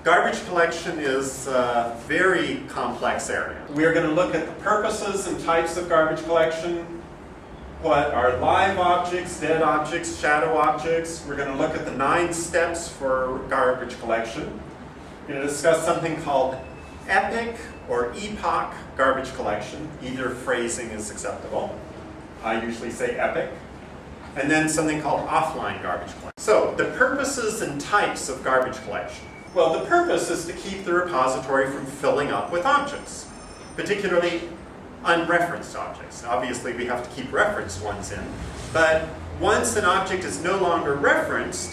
Garbage collection is a very complex area. We're going to look at the purposes and types of garbage collection, what are live objects, dead objects, shadow objects. We're going to look at the 9 steps for garbage collection. We're going to discuss something called epic or epoch garbage collection. Either phrasing is acceptable. I usually say epic. And then something called offline garbage collection. So, the purposes and types of garbage collection. Well, the purpose is to keep the repository from filling up with objects, particularly unreferenced objects. Obviously, we have to keep referenced ones in, but once an object is no longer referenced,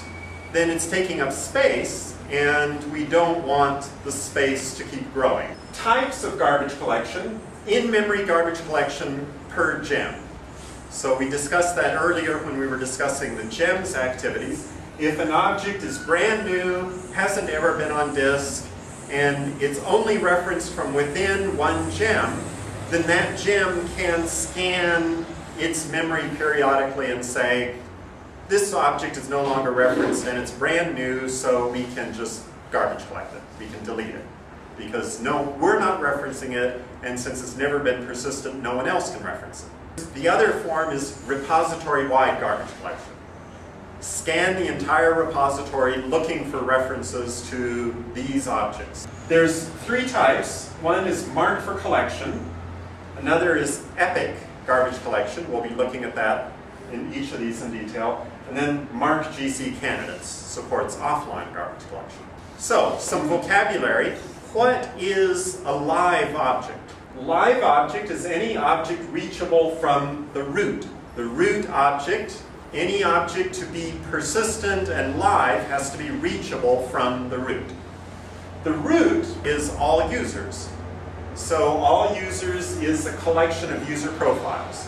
then it's taking up space, and we don't want the space to keep growing. Types of garbage collection: in-memory garbage collection per gem. So we discussed that earlier when we were discussing the GEMS activities. If an object is brand new, hasn't ever been on disk, and it's only referenced from within one gem, then that gem can scan its memory periodically and say, this object is no longer referenced and it's brand new, so we can just garbage collect it. We can delete it. Because we're not referencing it, and since it's never been persistent, no one else can reference it. The other form is repository-wide garbage collection. Scan the entire repository looking for references to these objects. There's 3 types. One is marked for collection. Another is epic garbage collection. We'll be looking at that in each of these in detail. And then marked GC candidates supports offline garbage collection. So, some vocabulary. What is a live object? Live object is any object reachable from the root. The root object, any object to be persistent and live, has to be reachable from the root. The root is AllUsers. So AllUsers is a collection of user profiles.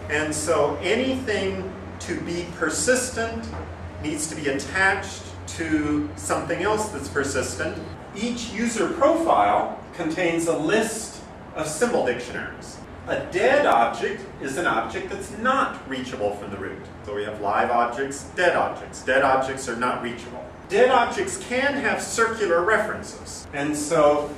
And so anything to be persistent needs to be attached to something else that's persistent. Each user profile contains a list of symbol dictionaries. A dead object is an object that's not reachable from the root. So we have live objects, dead objects. Dead objects are not reachable. Dead objects can have circular references. And so,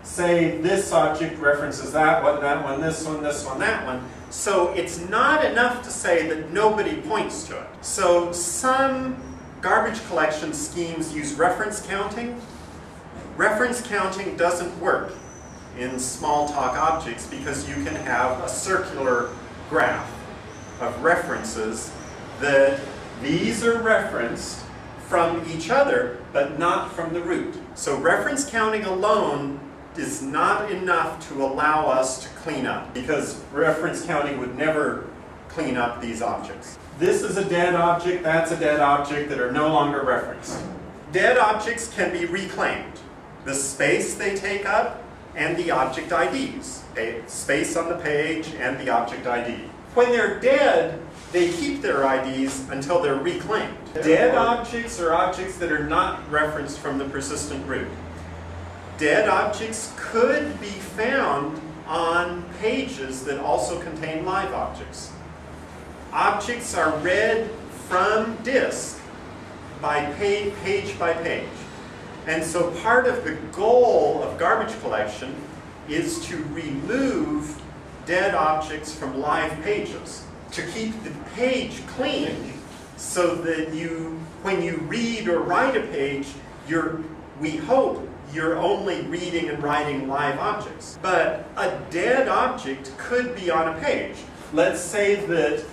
say this object references that one, this one, that one. So it's not enough to say that nobody points to it. So some garbage collection schemes use reference counting. Reference counting doesn't work in Smalltalk objects because you can have a circular graph of references that these are referenced from each other but not from the root. So reference counting alone is not enough to allow us to clean up, because reference counting would never clean up these objects. This is a dead object, that's a dead object that are no longer referenced. Dead objects can be reclaimed. The space they take up and the object IDs. Space on the page and the object ID. When they're dead, they keep their IDs until they're reclaimed. Dead objects are objects that are not referenced from the persistent root. Dead objects could be found on pages that also contain live objects. Objects are read from disk by page by page. And so part of the goal of garbage collection is to remove dead objects from live pages, to keep the page clean so that when you read or write a page, we hope you're only reading and writing live objects. But a dead object could be on a page. Let's say that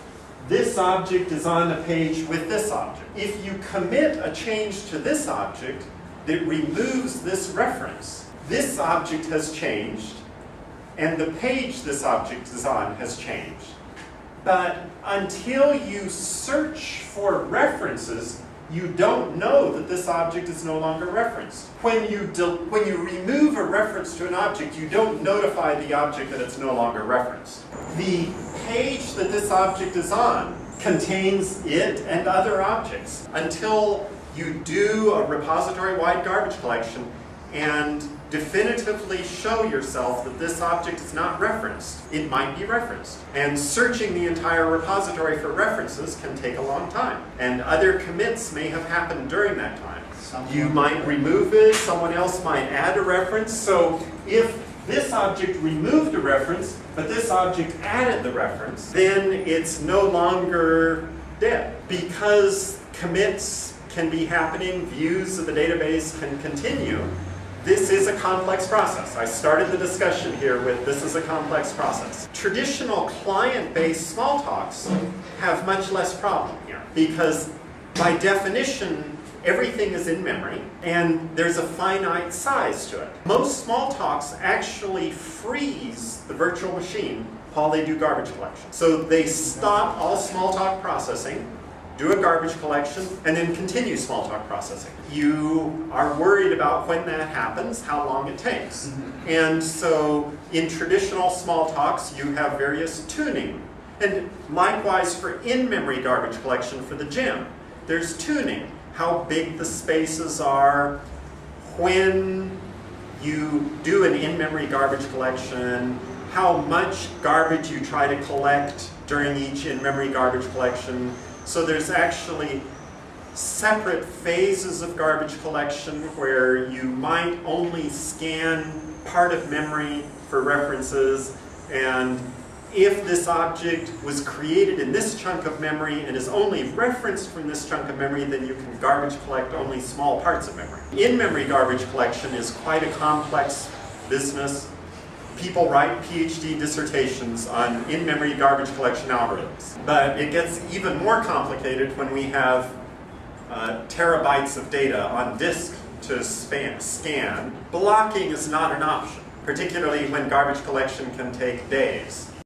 this object is on a page with this object. If you commit a change to this object that removes this reference, this object has changed, and the page this object is on has changed. But until you search for references, you don't know that this object is no longer referenced. When you remove a reference to an object, you don't notify the object that it's no longer referenced. The page that this object is on contains it and other objects until you do a repository-wide garbage collection and definitively show yourself that this object is not referenced. It might be referenced. And searching the entire repository for references can take a long time. And other commits may have happened during that time. You might remove it, someone else might add a reference. So if this object removed a reference, but this object added the reference, then it's no longer dead. Because commits can be happening, views of the database can continue, this is a complex process. I started the discussion here with this is a complex process. Traditional client-based Smalltalks have much less problem here because by definition, everything is in memory and there's a finite size to it. Most Smalltalks actually freeze the virtual machine while they do garbage collection. So they stop all Smalltalk processing, do a garbage collection, and then continue Smalltalk processing. You are worried about when that happens, how long it takes. And so in traditional Smalltalks, you have various tuning. And likewise for in-memory garbage collection for the gem, there's tuning. How big the spaces are, when you do an in-memory garbage collection, how much garbage you try to collect during each in-memory garbage collection. So there's actually separate phases of garbage collection where you might only scan part of memory for references, and if this object was created in this chunk of memory and is only referenced from this chunk of memory, then you can garbage collect only small parts of memory. In-memory garbage collection is quite a complex business. People write PhD dissertations on in-memory garbage collection algorithms. But it gets even more complicated when we have terabytes of data on disk to scan. Blocking is not an option, particularly when garbage collection can take days.